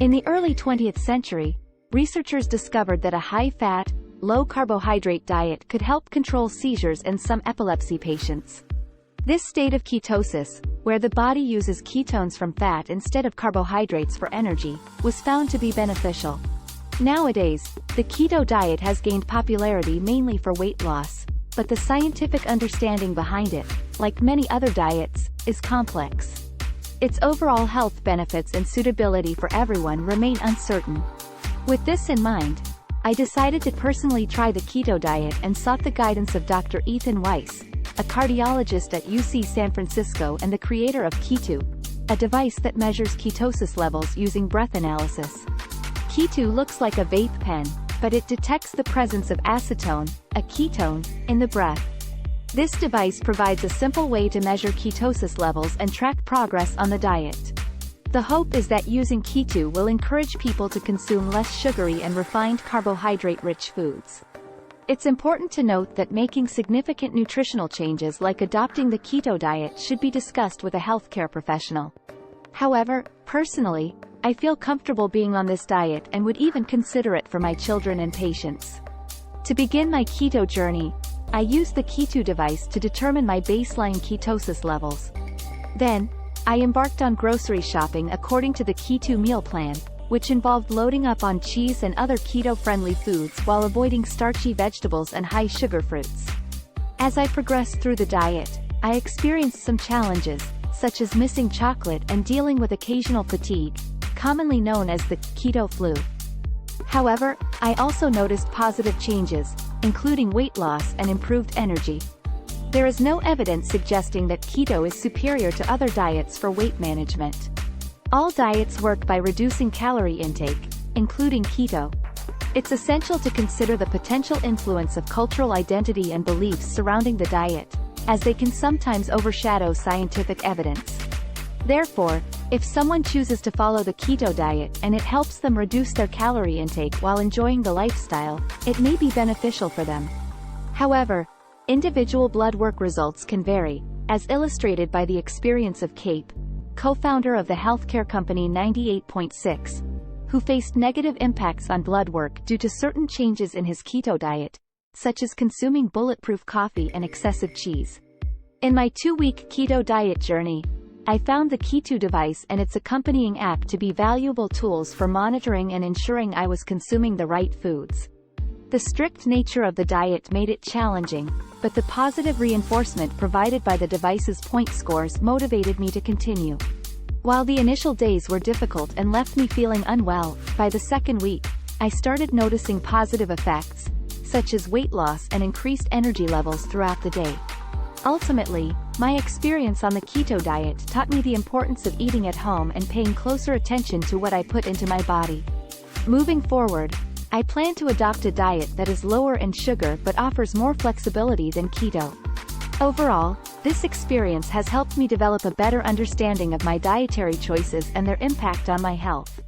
In the early 20th century, researchers discovered that a high-fat, low-carbohydrate diet could help control seizures in some epilepsy patients. This state of ketosis, where the body uses ketones from fat instead of carbohydrates for energy, was found to be beneficial. Nowadays, the keto diet has gained popularity mainly for weight loss, but the scientific understanding behind it, like many other diets, is complex. Its overall health benefits and suitability for everyone remain uncertain. With this in mind, I decided to personally try the keto diet and sought the guidance of Dr. Ethan Weiss, a cardiologist at UC San Francisco and the creator of Keyto, a device that measures ketosis levels using breath analysis. Keyto looks like a vape pen, but it detects the presence of acetone, a ketone, in the breath. This device provides a simple way to measure ketosis levels and track progress on the diet. The hope is that using Keyto will encourage people to consume less sugary and refined carbohydrate-rich foods. It's important to note that making significant nutritional changes like adopting the keto diet should be discussed with a healthcare professional. However, personally, I feel comfortable being on this diet and would even consider it for my children and patients. To begin my keto journey, I used the Keyto device to determine my baseline ketosis levels. Then, I embarked on grocery shopping according to the Keyto meal plan, which involved loading up on cheese and other keto-friendly foods while avoiding starchy vegetables and high-sugar fruits. As I progressed through the diet, I experienced some challenges, such as missing chocolate and dealing with occasional fatigue, commonly known as the keto flu. However, I also noticed positive changes, including weight loss and improved energy. There is no evidence suggesting that keto is superior to other diets for weight management. All diets work by reducing calorie intake, including keto. It's essential to consider the potential influence of cultural identity and beliefs surrounding the diet, as they can sometimes overshadow scientific evidence. Therefore, if someone chooses to follow the keto diet and it helps them reduce their calorie intake while enjoying the lifestyle, it may be beneficial for them. However, individual blood work results can vary, as illustrated by the experience of Cape, co-founder of the healthcare company 98.6, who faced negative impacts on blood work due to certain changes in his keto diet, such as consuming bulletproof coffee and excessive cheese. In my 2-week keto diet journey, I found the Keyto device and its accompanying app to be valuable tools for monitoring and ensuring I was consuming the right foods. The strict nature of the diet made it challenging, but the positive reinforcement provided by the device's point scores motivated me to continue. While the initial days were difficult and left me feeling unwell, by the second week, I started noticing positive effects, such as weight loss and increased energy levels throughout the day. Ultimately, my experience on the keto diet taught me the importance of eating at home and paying closer attention to what I put into my body. Moving forward, I plan to adopt a diet that is lower in sugar but offers more flexibility than keto. Overall, this experience has helped me develop a better understanding of my dietary choices and their impact on my health.